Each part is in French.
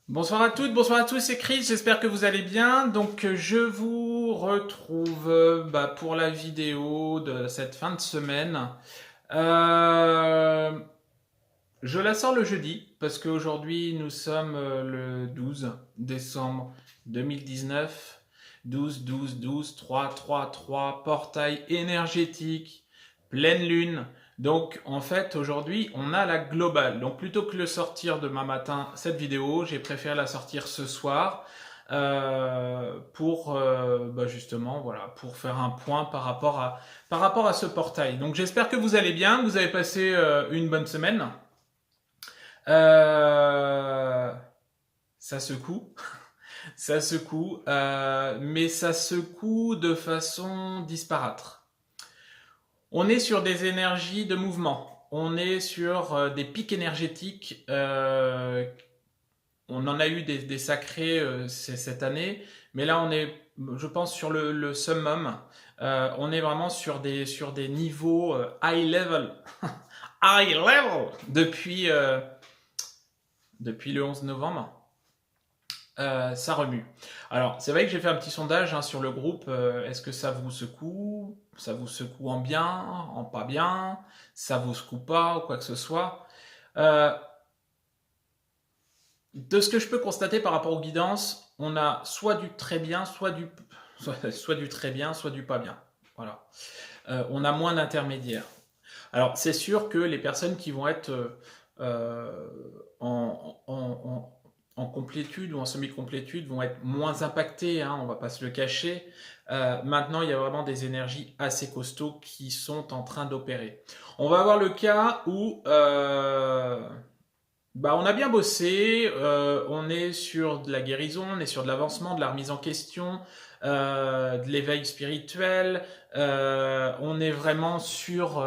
Bonsoir à toutes, bonsoir à tous, c'est Chris, j'espère que vous allez bien. Donc je vous retrouve pour la vidéo de cette fin de semaine. Euh, je la sors le jeudi parce qu'aujourd'hui nous sommes le 12 décembre 2019. 12, 12, 12, 3, 3, 3, portail énergétique, pleine lune. Donc en fait aujourd'hui on a la globale. Donc plutôt que le sortir demain matin cette vidéo, j'ai préféré la sortir ce soir pour justement voilà pour faire un point par rapport à ce portail. Donc j'espère que vous allez bien, que vous avez passé une bonne semaine. Euh, Ça secoue, ça secoue, mais ça secoue de façon disparate. On est sur des énergies de mouvement. On est sur des pics énergétiques. On en a eu des sacrés cette année, mais là on est, je pense, sur le summum. On est vraiment sur des niveaux high level, high level depuis le 11 novembre. Ça remue. Alors, c'est vrai que j'ai fait un petit sondage sur le groupe. Est-ce que ça vous secoue? Ça vous secoue en bien, en pas bien? Ça vous secoue pas ou quoi que ce soit? Euh, de ce que je peux constater par rapport aux guidances, on a soit du très bien, soit du très bien, soit du pas bien. Voilà. On a moins d'intermédiaires. Alors, c'est sûr que les personnes qui vont être euh, en complétude ou en semi-complétude vont être moins impactées, hein, on va pas se le cacher. Maintenant, il y a vraiment des énergies assez costauds qui sont en train d'opérer. On va avoir le cas où on a bien bossé, on est sur de la guérison, on est sur de l'avancement, de la remise en question, de l'éveil spirituel, on est vraiment sur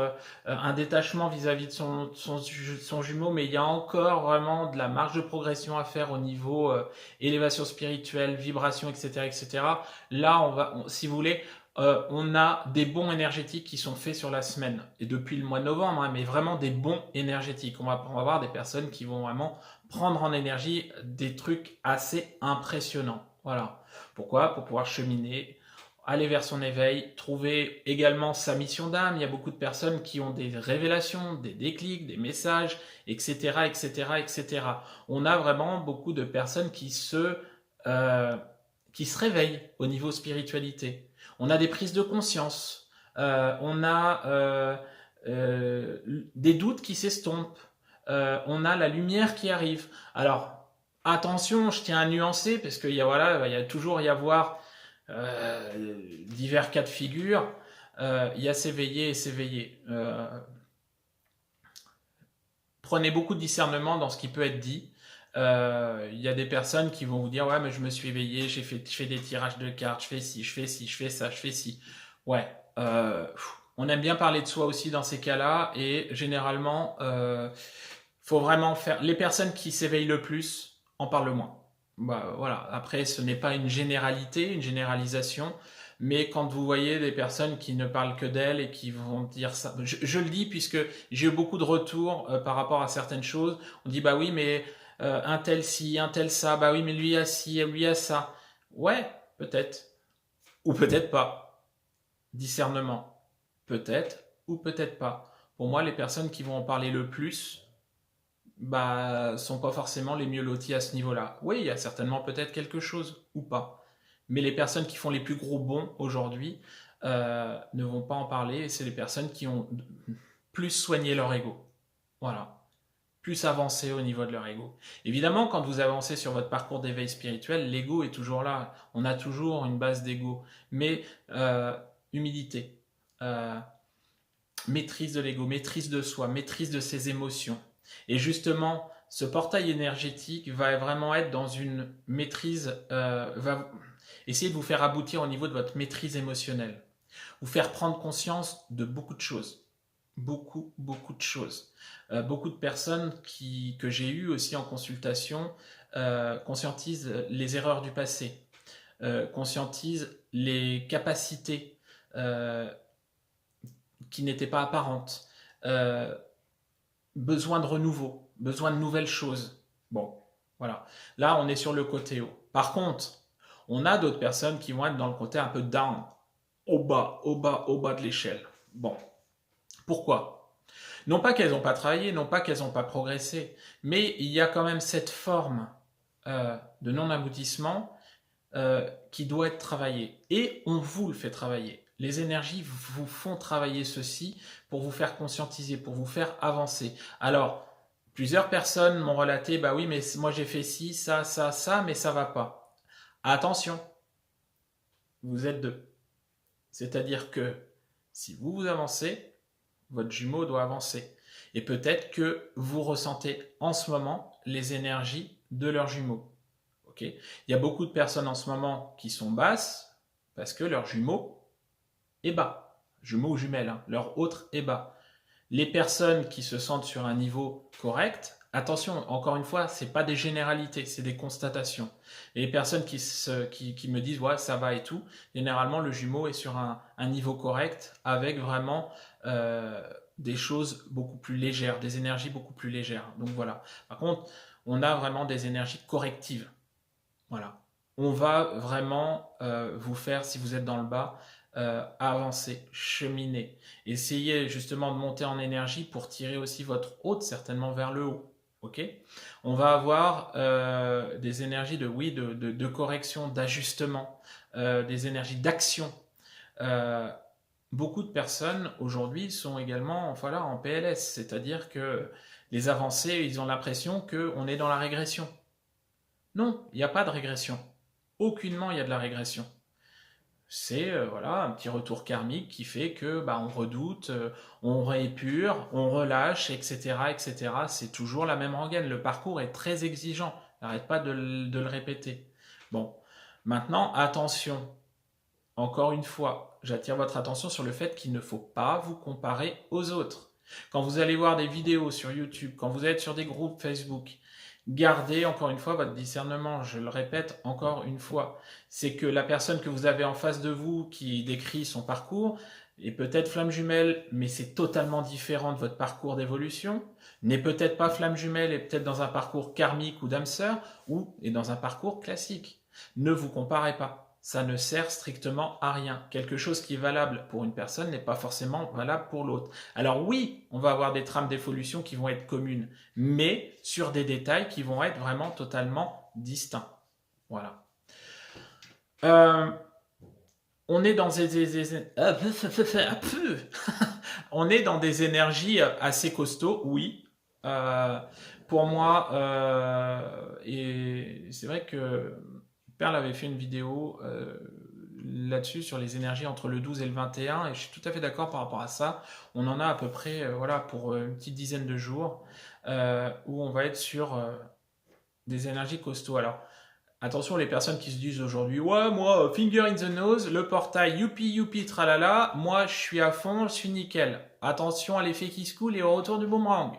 un détachement vis-à-vis de son jumeau, mais il y a encore vraiment de la marge de progression à faire au niveau élévation spirituelle, vibration, etc., etc. Là, si vous voulez, on a des bons énergétiques qui sont faits sur la semaine et depuis le mois de novembre, hein, mais vraiment des bons énergétiques. On va avoir des personnes qui vont vraiment prendre en énergie des trucs assez impressionnants. Voilà. Pourquoi? Pour pouvoir cheminer, aller vers son éveil, trouver également sa mission d'âme. Il y a beaucoup de personnes qui ont des révélations, des déclics, des messages, etc., etc., etc. On a vraiment beaucoup de personnes euh, qui se réveillent au niveau spiritualité. On a des prises de conscience, on a des doutes qui s'estompent, on a la lumière qui arrive. Alors, attention, je tiens à nuancer, parce qu'il y a, voilà, il y a toujours y avoir divers cas de figure. Il y a s'éveiller et s'éveiller. Prenez beaucoup de discernement dans ce qui peut être dit. Il y a des personnes qui vont vous dire ouais mais je me suis éveillé, je fais des tirages de cartes, je fais ci, je fais ci, je fais ça, je fais ci. Ouais, on aime bien parler de soi aussi dans ces cas-là et généralement faut vraiment faire. Les personnes qui s'éveillent le plus en parlent le moins. Bah, voilà. Après, ce n'est pas une généralité, une généralisation, mais quand vous voyez des personnes qui ne parlent que d'elles et qui vont dire ça, je le dis puisque j'ai eu beaucoup de retours par rapport à certaines choses. On dit bah oui, mais un tel ci, un tel ça, bah oui, mais lui a ci, lui a ça. Ouais, peut-être, ou peut-être pas. Discernement, peut-être ou peut-être pas. Pour moi, les personnes qui vont en parler le plus, sont pas forcément les mieux lotis à ce niveau-là. Oui, il y a certainement peut-être quelque chose ou pas. Mais les personnes qui font les plus gros bons aujourd'hui ne vont pas en parler et c'est les personnes qui ont plus soigné leur ego. Voilà. Plus avancé au niveau de leur ego. Évidemment, quand vous avancez sur votre parcours d'éveil spirituel, l'ego est toujours là. On a toujours une base d'ego. Mais humilité, euh, maîtrise de l'ego, maîtrise de soi, maîtrise de ses émotions. Et justement, ce portail énergétique va vraiment être dans une maîtrise, va essayer de vous faire aboutir au niveau de votre maîtrise émotionnelle, vous faire prendre conscience de beaucoup de choses. Beaucoup, beaucoup de choses. Beaucoup de personnes que j'ai eues aussi en consultation conscientisent les erreurs du passé, conscientisent les capacités qui n'étaient pas apparentes, euh, besoin de renouveau, besoin de nouvelles choses. Bon. Voilà. Là, on est sur le côté haut. Par contre, on a d'autres personnes qui vont être dans le côté un peu down, au bas, au bas, au bas de l'échelle. Bon, pourquoi? Non pas qu'elles n'ont pas travaillé, non pas qu'elles n'ont pas progressé, mais il y a quand même cette forme de non-aboutissement qui doit être travaillée. Et on vous le fait travailler. Les énergies vous font travailler ceci pour vous faire conscientiser, pour vous faire avancer. Alors, plusieurs personnes m'ont relaté, bah oui, mais moi j'ai fait ci, ça, ça, ça, mais ça va pas. Attention, vous êtes deux. C'est-à-dire que si vous avancez, votre jumeau doit avancer. Et peut-être que vous ressentez en ce moment les énergies de leur jumeau. Okay. Il y a beaucoup de personnes en ce moment qui sont basses parce que leur jumeau est bas. Jumeau ou jumelle, hein, leur autre est bas. Les personnes qui se sentent sur un niveau correct, attention, encore une fois, ce n'est pas des généralités, c'est des constatations. Et les personnes qui me disent ouais, ça va et tout, généralement le jumeau est sur un niveau correct avec vraiment des choses beaucoup plus légères, des énergies beaucoup plus légères. Donc voilà. Par contre, on a vraiment des énergies correctives. Voilà. On va vraiment vous faire, si vous êtes dans le bas, avancer, cheminer. Essayez justement de monter en énergie pour tirer aussi votre haute certainement vers le haut. Ok. On va avoir des énergies de correction, d'ajustement, des énergies d'action. Beaucoup de personnes aujourd'hui sont également voilà, en PLS, c'est-à-dire que les avancées, ils ont l'impression qu'on est dans la régression. Non, il n'y a pas de régression. Aucunement, il y a de la régression. C'est voilà, un petit retour karmique qui fait que on redoute, on réépure, on relâche, etc. etc. C'est toujours la même rengaine. Le parcours est très exigeant. N'arrête pas de le répéter. Bon, maintenant, attention. Encore une fois, j'attire votre attention sur le fait qu'il ne faut pas vous comparer aux autres. Quand vous allez voir des vidéos sur YouTube, quand vous êtes sur des groupes Facebook, gardez encore une fois votre discernement. Je le répète encore une fois. C'est que la personne que vous avez en face de vous qui décrit son parcours est peut-être flamme jumelle, mais c'est totalement différent de votre parcours d'évolution. N'est peut-être pas flamme jumelle et peut-être dans un parcours karmique ou d'âme sœur ou est dans un parcours classique. Ne vous comparez pas. Ça ne sert strictement à rien. Quelque chose qui est valable pour une personne n'est pas forcément valable pour l'autre. Alors oui, on va avoir des trames d'évolution qui vont être communes, mais sur des détails qui vont être vraiment totalement distincts. Voilà. On est dans on est dans des énergies assez costauds, oui. Pour moi, et c'est vrai que Perle avait fait une vidéo là-dessus sur les énergies entre le 12 et le 21 et je suis tout à fait d'accord par rapport à ça. On en a à peu près voilà, pour une petite dizaine de jours où on va être sur des énergies costauds. Alors, attention les personnes qui se disent aujourd'hui ouais moi finger in the nose, le portail youpi youpi tralala, moi je suis à fond, je suis nickel. Attention à l'effet qui se coule et au retour du boomerang.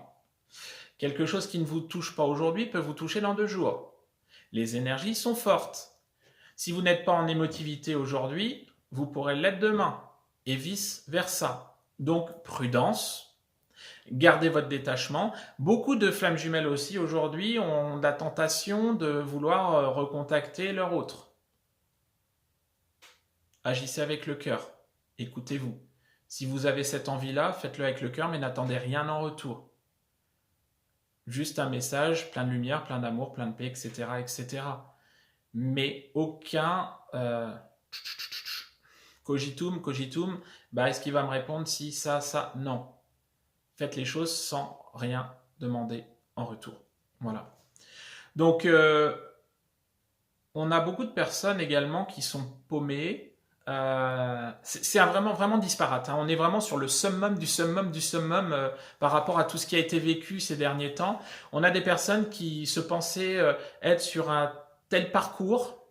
Quelque chose qui ne vous touche pas aujourd'hui peut vous toucher dans 2 jours. Les énergies sont fortes. Si vous n'êtes pas en émotivité aujourd'hui, vous pourrez l'être demain et vice versa. Donc prudence, gardez votre détachement. Beaucoup de flammes jumelles aussi aujourd'hui ont la tentation de vouloir recontacter leur autre. Agissez avec le cœur, écoutez-vous. Si vous avez cette envie-là, faites-le avec le cœur mais n'attendez rien en retour. Juste un message plein de lumière, plein d'amour, plein de paix, etc. etc. Mais aucun cogitum, est-ce qu'il va me répondre si, ça, non. Faites les choses sans rien demander en retour. Voilà. Donc, on a beaucoup de personnes également qui sont paumées. C'est vraiment disparate. Hein. On est vraiment sur le summum du summum par rapport à tout ce qui a été vécu ces derniers temps. On a des personnes qui se pensaient être sur un tel parcours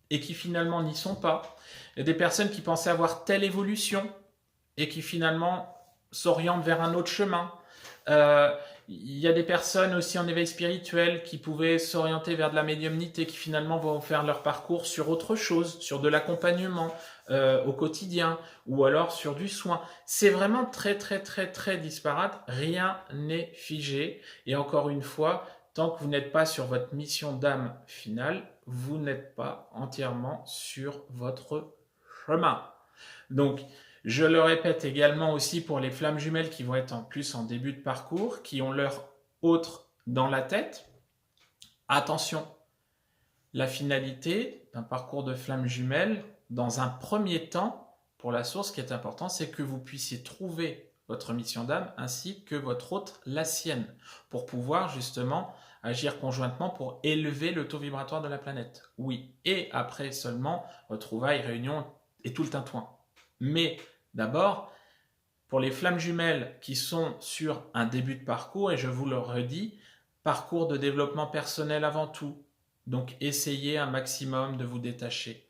et qui finalement n'y sont pas. Il y a des personnes qui pensaient avoir telle évolution et qui finalement s'orientent vers un autre chemin. Il y a des personnes aussi en éveil spirituel qui pouvaient s'orienter vers de la médiumnité qui finalement vont faire leur parcours sur autre chose, sur de l'accompagnement au quotidien ou alors sur du soin. C'est vraiment très disparate. Rien n'est figé. Et encore une fois, tant que vous n'êtes pas sur votre mission d'âme finale, vous n'êtes pas entièrement sur votre chemin. Donc, je le répète également aussi pour les flammes jumelles qui vont être en plus en début de parcours, qui ont leur autre dans la tête. Attention, la finalité d'un parcours de flammes jumelles, dans un premier temps, pour la source, ce qui est important, c'est que vous puissiez trouver votre mission d'âme ainsi que votre autre, la sienne, pour pouvoir justement agir conjointement pour élever le taux vibratoire de la planète. Oui, et après seulement retrouvailles, réunion et tout le tintouin. Mais d'abord, pour les flammes jumelles qui sont sur un début de parcours, et je vous le redis, parcours de développement personnel avant tout. Donc essayez un maximum de vous détacher.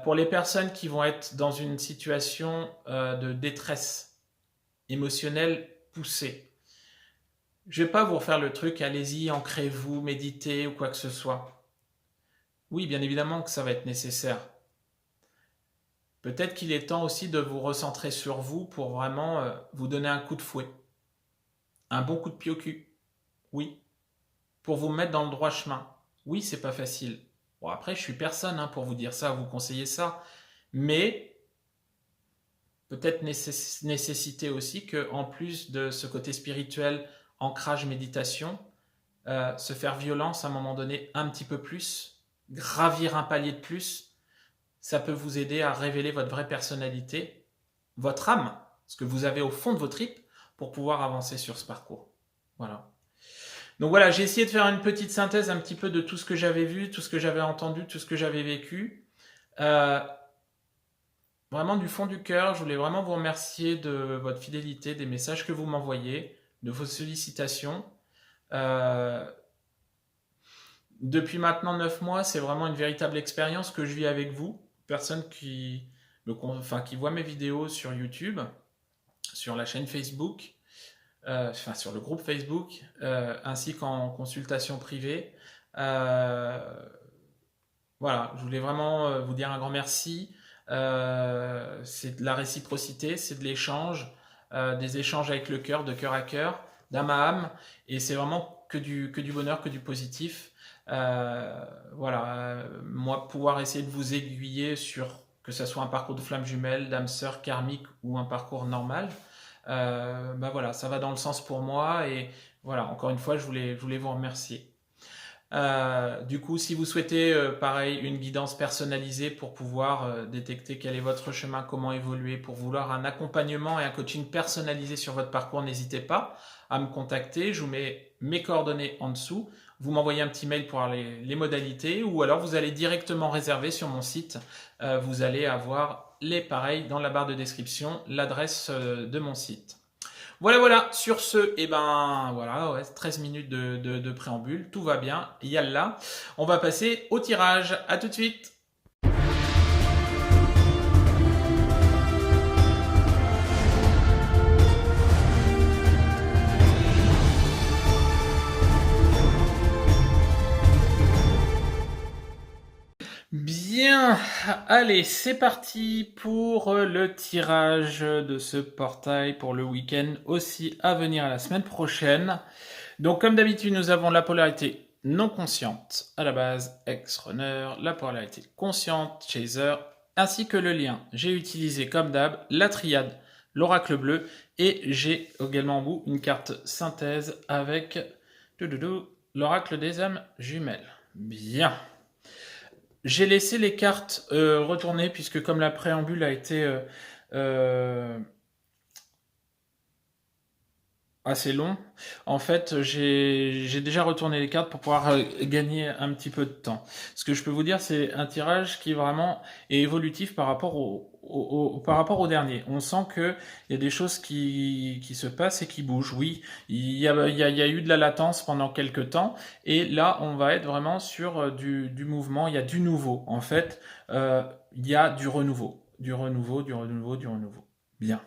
Pour les personnes qui vont être dans une situation de détresse émotionnelle poussée, je ne vais pas vous refaire le truc, allez-y, ancrez-vous, méditez ou quoi que ce soit. Oui, bien évidemment que ça va être nécessaire. Peut-être qu'il est temps aussi de vous recentrer sur vous pour vraiment vous donner un coup de fouet. Un bon coup de pied au cul. Oui. Pour vous mettre dans le droit chemin. Oui, c'est pas facile. Bon, après, je suis personne pour vous dire ça, vous conseiller ça. Mais peut-être nécessité aussi que, en plus de ce côté spirituel, ancrage, méditation, se faire violence à un moment donné un petit peu plus, gravir un palier de plus, ça peut vous aider à révéler votre vraie personnalité, votre âme, ce que vous avez au fond de vos tripes, pour pouvoir avancer sur ce parcours. Voilà. Donc voilà, j'ai essayé de faire une petite synthèse un petit peu de tout ce que j'avais vu, tout ce que j'avais entendu, tout ce que j'avais vécu. Vraiment du fond du cœur, je voulais vraiment vous remercier de votre fidélité, des messages que vous m'envoyez, de vos sollicitations. Depuis maintenant 9 mois, c'est vraiment une véritable expérience que je vis avec vous. Personne qui voit mes vidéos sur YouTube, sur la chaîne Facebook, sur le groupe Facebook, ainsi qu'en consultation privée. Voilà, je voulais vraiment vous dire un grand merci. C'est de la réciprocité, c'est de l'échange, des échanges avec le cœur, de cœur à cœur, d'âme à âme, et c'est vraiment que du bonheur, que du positif. Moi, pouvoir essayer de vous aiguiller sur que ce soit un parcours de flamme jumelle, d'âme sœur karmique ou un parcours normal, ça va dans le sens pour moi, et voilà, encore une fois, je voulais vous remercier. Du coup, si vous souhaitez, pareil, une guidance personnalisée pour pouvoir détecter quel est votre chemin, comment évoluer, pour vouloir un accompagnement et un coaching personnalisé sur votre parcours, n'hésitez pas à me contacter. Je vous mets mes coordonnées en dessous. Vous m'envoyez un petit mail pour avoir les modalités, ou alors vous allez directement réserver sur mon site. Vous allez avoir pareil, dans la barre de description, l'adresse de mon site. Voilà, sur ce, 13 minutes de préambule, tout va bien, yallah. On va passer au tirage, à tout de suite. Bien, allez, c'est parti pour le tirage de ce portail pour le week-end, aussi à venir à la semaine prochaine. Donc, comme d'habitude, nous avons la polarité non consciente à la base, ex-runner, la polarité consciente, chaser, ainsi que le lien. J'ai utilisé, comme d'hab, la triade, l'oracle bleu, et j'ai également en bout une carte synthèse avec l'oracle des âmes jumelles. Bien. J'ai laissé les cartes retourner puisque comme la préambule a été assez long, en fait j'ai déjà retourné les cartes pour pouvoir gagner un petit peu de temps. Ce que je peux vous dire, c'est un tirage qui vraiment est évolutif par rapport au dernier. On sent que il y a des choses qui se passent et qui bougent. Oui, il y a eu de la latence pendant quelques temps, et là on va être vraiment sur du mouvement. Il y a du nouveau. En fait, il y a du renouveau. Bien.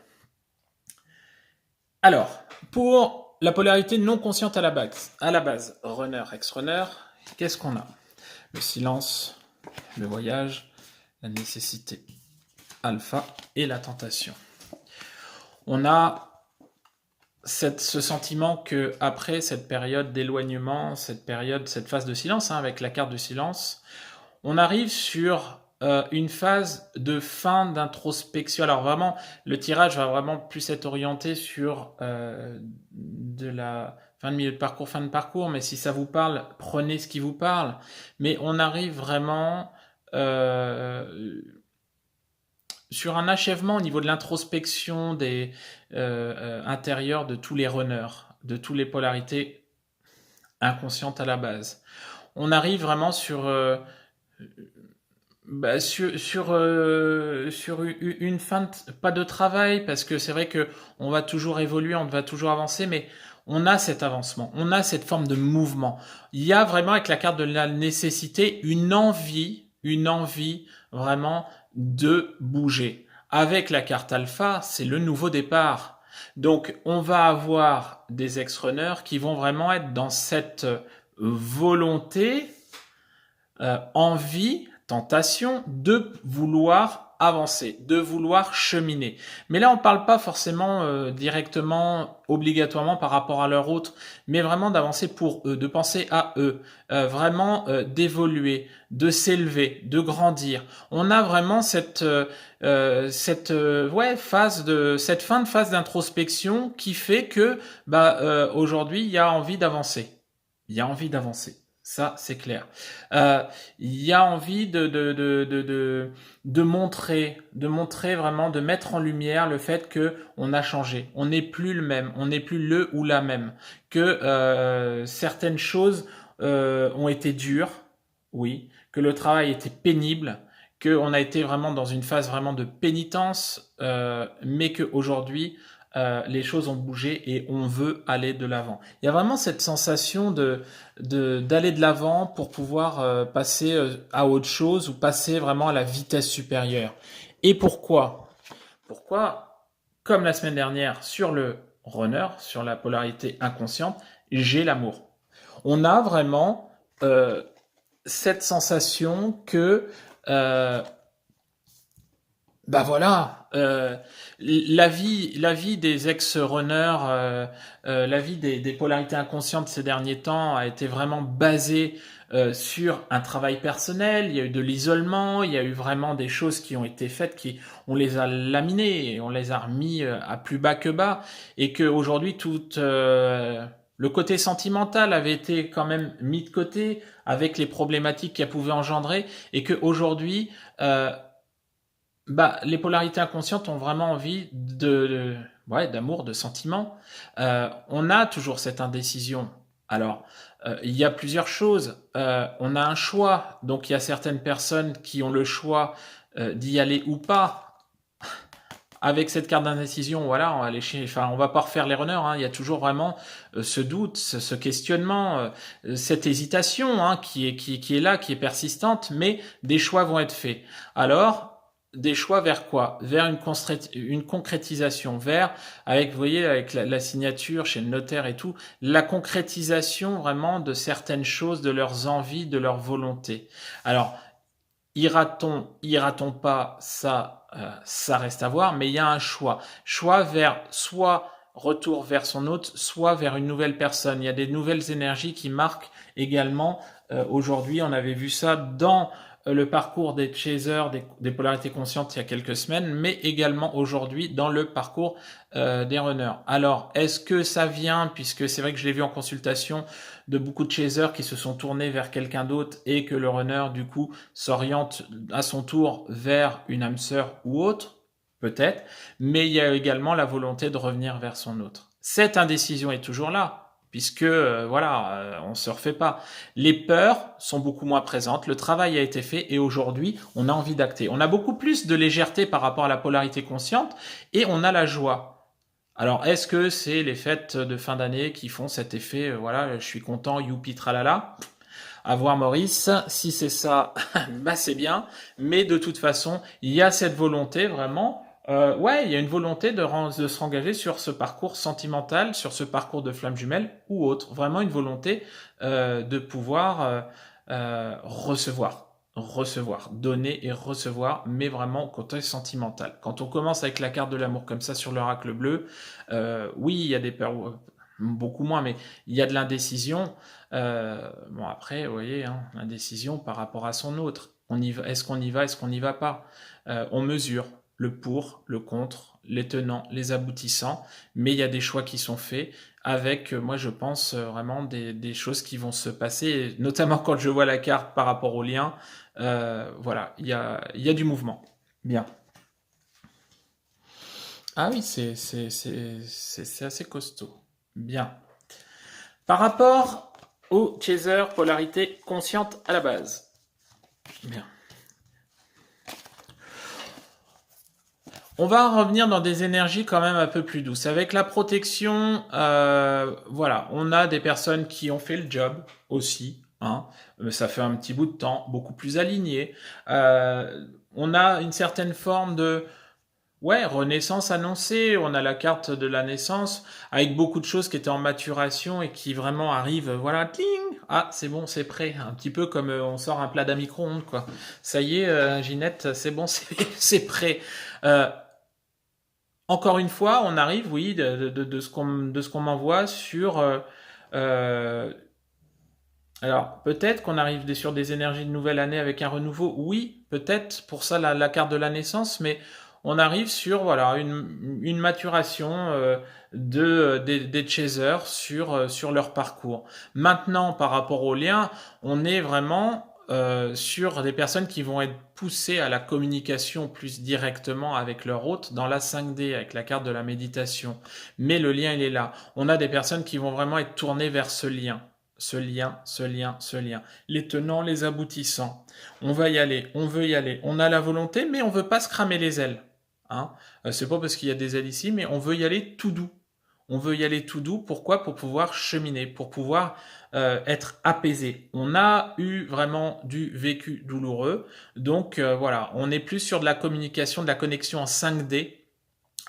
Alors, pour la polarité non consciente à la base, runner, ex-runner, qu'est-ce qu'on a? Le silence, le voyage, la nécessité, alpha et la tentation. On a ce sentiment que après cette période d'éloignement, cette phase de silence, hein, avec la carte du silence, on arrive sur une phase de fin d'introspection. Alors vraiment, le tirage va vraiment plus être orienté sur de la fin de milieu de parcours, fin de parcours, mais si ça vous parle, prenez ce qui vous parle. Mais on arrive vraiment sur un achèvement au niveau de l'introspection intérieure de tous les runners, de toutes les polarités inconscientes à la base. On arrive vraiment sur une fin pas de travail, parce que c'est vrai que on va toujours évoluer, on va toujours avancer, mais on a cet avancement, on a cette forme de mouvement. Il y a vraiment avec la carte de la nécessité une envie vraiment de bouger. Avec la carte alpha, c'est le nouveau départ. Donc on va avoir des ex-runners qui vont vraiment être dans cette volonté, envie, tentation de vouloir avancer, de vouloir cheminer. Mais là, on ne parle pas forcément directement, obligatoirement par rapport à leur autre, mais vraiment d'avancer pour eux, de penser à eux, vraiment d'évoluer, de s'élever, de grandir. On a vraiment cette fin de phase d'introspection qui fait que aujourd'hui, il y a envie d'avancer. Il y a envie d'avancer. Ça, c'est clair. Il y a envie de montrer vraiment, de mettre en lumière le fait que on a changé. On n'est plus le même. On n'est plus le ou la même. Que certaines choses ont été dures, oui. Que le travail était pénible. Qu'on a été vraiment dans une phase vraiment de pénitence, mais qu'aujourd'hui, les choses ont bougé et on veut aller de l'avant. Il y a vraiment cette sensation d'aller de l'avant pour pouvoir passer à autre chose ou passer vraiment à la vitesse supérieure. Et pourquoi? Pourquoi, comme la semaine dernière sur le runner, sur la polarité inconsciente, j'ai l'amour. On a vraiment cette sensation que la vie des ex-runners, la vie des polarités inconscientes ces derniers temps a été vraiment basée sur un travail personnel. Il y a eu de l'isolement, il y a eu vraiment des choses qui ont été faites, on les a laminées, on les a remis à plus bas que bas, et que aujourd'hui le côté sentimental avait été quand même mis de côté avec les problématiques qu'elle pouvait engendrer, et que aujourd'hui les polarités inconscientes ont vraiment envie d'amour, de sentiment. On a toujours cette indécision. Alors, il y a plusieurs choses. On a un choix. Donc, il y a certaines personnes qui ont le choix d'y aller ou pas. Avec cette carte d'indécision, voilà, on va pas refaire les runners. Hein. Il y a toujours vraiment ce doute, ce questionnement, cette hésitation qui est là, qui est persistante, mais des choix vont être faits. Alors, des choix vers quoi? Vers une concrétisation, vous voyez, avec la signature chez le notaire et tout, la concrétisation vraiment de certaines choses, de leurs envies, de leurs volontés. Alors, ira-t-on pas, ça reste à voir, mais il y a un choix vers soit retour vers son hôte, soit vers une nouvelle personne. Il y a des nouvelles énergies qui marquent également. Aujourd'hui, on avait vu ça dans le parcours des chasers, des polarités conscientes il y a quelques semaines, mais également aujourd'hui dans le parcours des runners. Alors, est-ce que ça vient, puisque c'est vrai que je l'ai vu en consultation, de beaucoup de chasers qui se sont tournés vers quelqu'un d'autre et que le runner, du coup, s'oriente à son tour vers une âme sœur ou autre? Peut-être, mais il y a également la volonté de revenir vers son autre. Cette indécision est toujours là. Puisque on se refait pas. Les peurs sont beaucoup moins présentes, le travail a été fait et aujourd'hui on a envie d'acter. On a beaucoup plus de légèreté par rapport à la polarité consciente et on a la joie. Alors est-ce que c'est les fêtes de fin d'année qui font cet effet je suis content, youpi tralala? À voir Maurice, si c'est ça, c'est bien, mais de toute façon il y a cette volonté vraiment. Il y a une volonté de se rengager sur ce parcours sentimental, sur ce parcours de flamme jumelle ou autre. Vraiment une volonté de pouvoir recevoir recevoir, donner et recevoir, mais vraiment au côté sentimental. Quand on commence avec la carte de l'amour comme ça sur l'oracle bleu, oui, il y a des peurs, beaucoup moins, mais il y a de l'indécision. Bon après, vous voyez, hein, l'indécision par rapport à son autre. Est-ce qu'on y va, est-ce qu'on n'y va pas? On mesure le pour, le contre, les tenants, les aboutissants, mais il y a des choix qui sont faits avec, moi je pense vraiment des choses qui vont se passer, notamment quand je vois la carte par rapport au lien, voilà, il y a du mouvement. Bien. Ah oui, c'est assez costaud. Bien. Par rapport au chaser, polarité consciente à la base. Bien. On va revenir dans des énergies quand même un peu plus douces. Avec la protection, voilà, on a des personnes qui ont fait le job aussi. Hein. Ça fait un petit bout de temps, beaucoup plus aligné. On a une certaine forme de renaissance annoncée. On a la carte de la naissance avec beaucoup de choses qui étaient en maturation et qui vraiment arrivent. Voilà, ting. Ah, c'est bon, c'est prêt. Un petit peu comme on sort un plat d'un micro-ondes, quoi. Ça y est, Ginette, c'est bon, c'est prêt. Encore une fois, on arrive, oui, de ce qu'on m'envoie sur. Alors, peut-être qu'on arrive sur des énergies de nouvelle année avec un renouveau. Oui, peut-être. Pour ça, la carte de la naissance, mais on arrive sur voilà une maturation des chasers sur leur parcours. Maintenant, par rapport au lien, on est vraiment sur des personnes qui vont être poussées à la communication plus directement avec leur hôte dans la 5D, avec la carte de la méditation. Mais le lien, il est là. On a des personnes qui vont vraiment être tournées vers ce lien. Ce lien, ce lien, ce lien. Les tenants, les aboutissants. On va y aller, on veut y aller. On a la volonté, mais on veut pas se cramer les ailes. Hein, c'est pas parce qu'il y a des ailes ici, mais on veut y aller tout doux. On veut y aller tout doux. Pourquoi? Pour pouvoir cheminer, pour pouvoir être apaisé. On a eu vraiment du vécu douloureux. Donc voilà, on est plus sur de la communication, de la connexion en 5D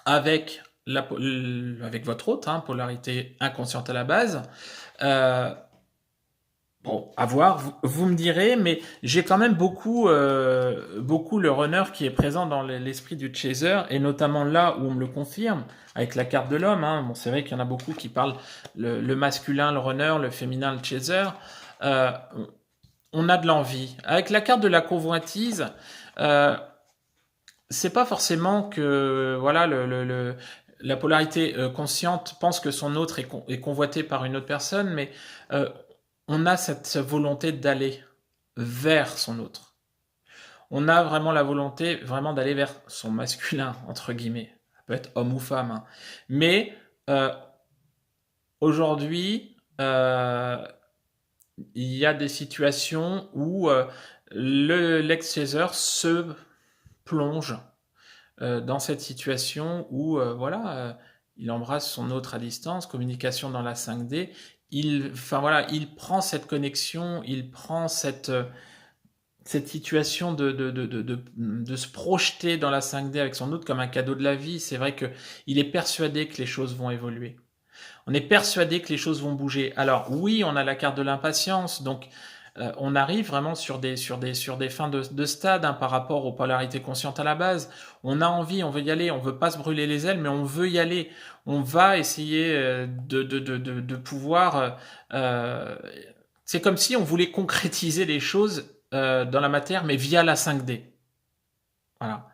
avec, avec votre hôte, hein, polarité inconsciente à la base. Bon, à voir, vous me direz, mais j'ai quand même beaucoup le runner qui est présent dans l'esprit du chaser, et notamment là où on me le confirme, avec la carte de l'homme. Hein. Bon, c'est vrai qu'il y en a beaucoup qui parlent le masculin, le runner, le féminin, le chaser. Euh, on a de l'envie. Avec la carte de la convoitise, c'est pas forcément que voilà la polarité consciente pense que son autre est convoité par une autre personne, mais on a cette volonté d'aller vers son autre. On a vraiment la volonté vraiment d'aller vers son masculin, entre guillemets. Ça peut être homme ou femme. Hein. Mais aujourd'hui, il y a des situations où l'ex-chaser se plonge dans cette situation où il embrasse son autre à distance, communication dans la 5D. Il prend cette connexion, il prend cette situation de se projeter dans la 5D avec son autre comme un cadeau de la vie. C'est vrai qu'il est persuadé que les choses vont évoluer. On est persuadé que les choses vont bouger. Alors oui, on a la carte de l'impatience, donc on arrive vraiment sur des fins de stade hein, par rapport aux polarités conscientes à la base. On a envie, on veut y aller, on veut pas se brûler les ailes, mais on veut y aller. On va essayer de pouvoir. C'est comme si on voulait concrétiser les choses dans la matière, mais via la 5D. Voilà.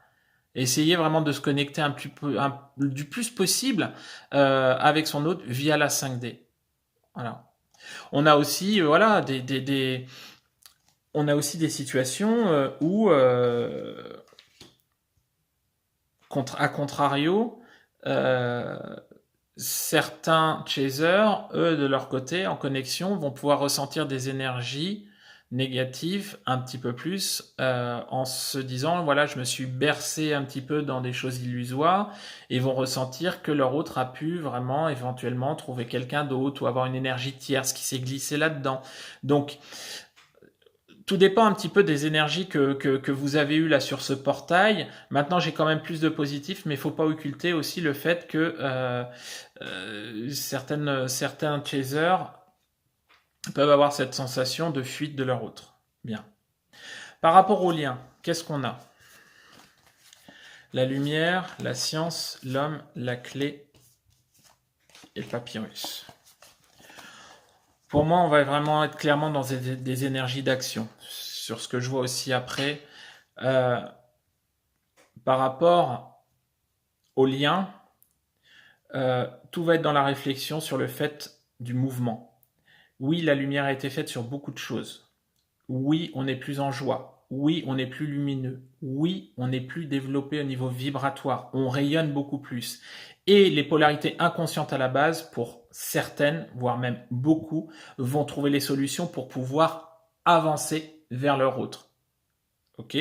Essayer vraiment de se connecter du plus possible avec son hôte via la 5D. Voilà. On a aussi on a aussi des situations où à contrario certains chasers, eux de leur côté en connexion vont pouvoir ressentir des énergies négatives un petit peu plus en se disant voilà je me suis bercé un petit peu dans des choses illusoires et vont ressentir que leur autre a pu vraiment éventuellement trouver quelqu'un d'autre ou avoir une énergie tierce qui s'est glissée là-dedans. Donc tout dépend un petit peu des énergies que vous avez eues là sur ce portail. Maintenant, j'ai quand même plus de positifs, mais il ne faut pas occulter aussi le fait que certains chasers peuvent avoir cette sensation de fuite de leur autre. Bien. Par rapport au lien, qu'est-ce qu'on a? La lumière, la science, l'homme, la clé et le papyrus. Pour moi, on va vraiment être clairement dans des énergies d'action. Sur ce que je vois aussi après, par rapport au lien, tout va être dans la réflexion sur le fait du mouvement. Oui, la lumière a été faite sur beaucoup de choses. Oui, on est plus en joie. Oui, on est plus lumineux. Oui, on est plus développé au niveau vibratoire. On rayonne beaucoup plus. Et les polarités inconscientes à la base, pour certaines, voire même beaucoup, vont trouver les solutions pour pouvoir avancer vers leur autre. Ok ?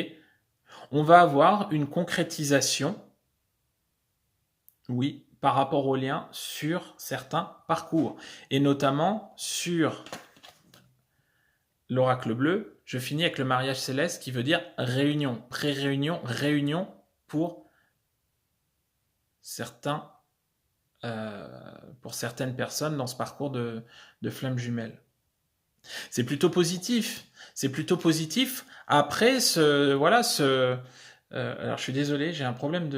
On va avoir une concrétisation, oui, par rapport au lien sur certains parcours. Et notamment sur l'oracle bleu, je finis avec le mariage céleste qui veut dire réunion, pré-réunion, réunion pour certaines personnes dans ce parcours de flammes jumelles. C'est plutôt positif. C'est plutôt positif. Après, alors je suis désolé, j'ai un problème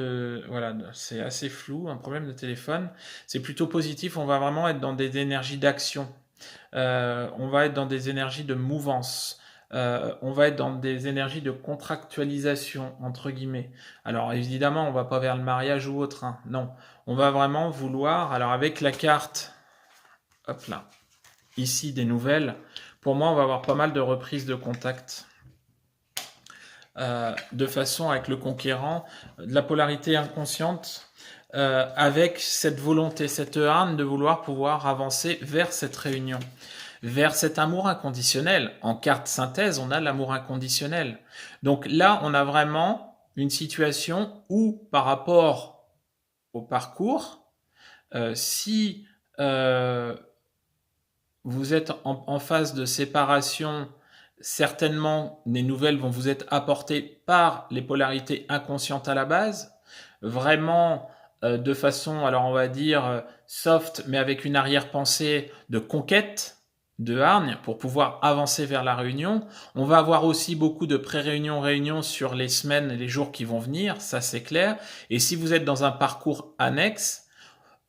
c'est assez flou, un problème de téléphone. C'est plutôt positif. On va vraiment être dans des énergies d'action. On va être dans des énergies de mouvance. On va être dans des énergies de contractualisation, entre guillemets. Alors évidemment, on va pas vers le mariage ou autre, hein. Non, on va vraiment vouloir, alors avec la carte, hop là, ici des nouvelles, pour moi on va avoir pas mal de reprises de contact. De façon avec le conquérant, de la polarité inconsciente, avec cette volonté, cette âme de vouloir pouvoir avancer vers cette réunion, vers cet amour inconditionnel. En carte synthèse, on a l'amour inconditionnel. Donc là, on a vraiment une situation où, par rapport au parcours, si vous êtes en phase de séparation, certainement des nouvelles vont vous être apportées par les polarités inconscientes à la base, vraiment de façon, alors on va dire soft, mais avec une arrière-pensée de conquête, de hargne, pour pouvoir avancer vers la réunion. On va avoir aussi beaucoup de pré-réunions, sur les semaines et les jours qui vont venir, ça c'est clair. Et si vous êtes dans un parcours annexe,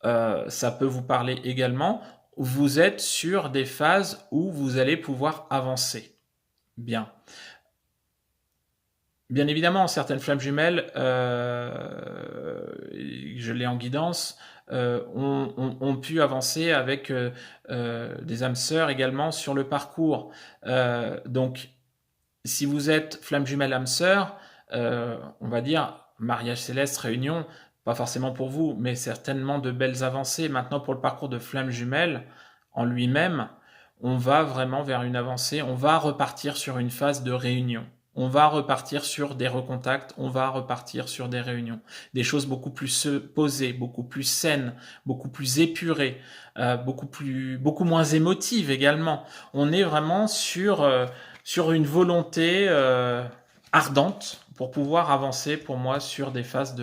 ça peut vous parler également, vous êtes sur des phases où vous allez pouvoir avancer. Bien. Bien évidemment, certaines flammes jumelles, je l'ai en guidance, ont pu avancer avec des âmes sœurs également sur le parcours. Donc, si vous êtes flamme jumelle âme sœur, on va dire mariage céleste, réunion, pas forcément pour vous, mais certainement de belles avancées. Maintenant, pour le parcours de flamme jumelle en lui-même, on va vraiment vers une avancée, on va repartir sur une phase de réunion. On va repartir sur des recontacts, on va repartir sur des réunions. Des choses beaucoup plus posées, beaucoup plus saines, beaucoup plus épurées, beaucoup moins émotives également. On est vraiment sur une volonté ardente pour pouvoir avancer, pour moi, sur des phases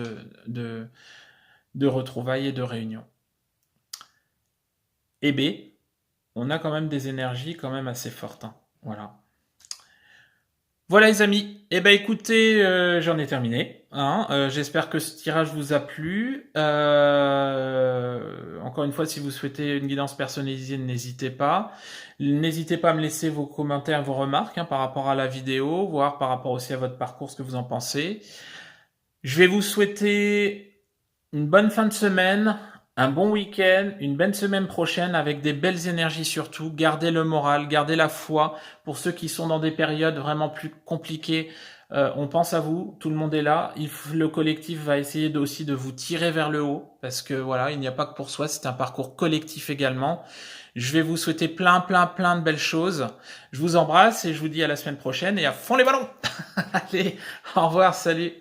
de retrouvailles et de réunions. Et B, on a quand même des énergies quand même assez fortes, hein. Voilà. Voilà les amis, eh ben écoutez, j'en ai terminé, hein. J'espère que ce tirage vous a plu. Encore une fois, si vous souhaitez une guidance personnalisée, n'hésitez pas. N'hésitez pas à me laisser vos commentaires, vos remarques, hein, par rapport à la vidéo, voire par rapport aussi à votre parcours, ce que vous en pensez. Je vais vous souhaiter une bonne fin de semaine, un bon week-end, une belle semaine prochaine avec des belles énergies surtout. Gardez le moral, gardez la foi. Pour ceux qui sont dans des périodes vraiment plus compliquées, on pense à vous, tout le monde est là. Le collectif va essayer aussi de vous tirer vers le haut parce que voilà, il n'y a pas que pour soi, c'est un parcours collectif également. Je vais vous souhaiter plein de belles choses. Je vous embrasse et je vous dis à la semaine prochaine et à fond les ballons. Allez, au revoir, salut.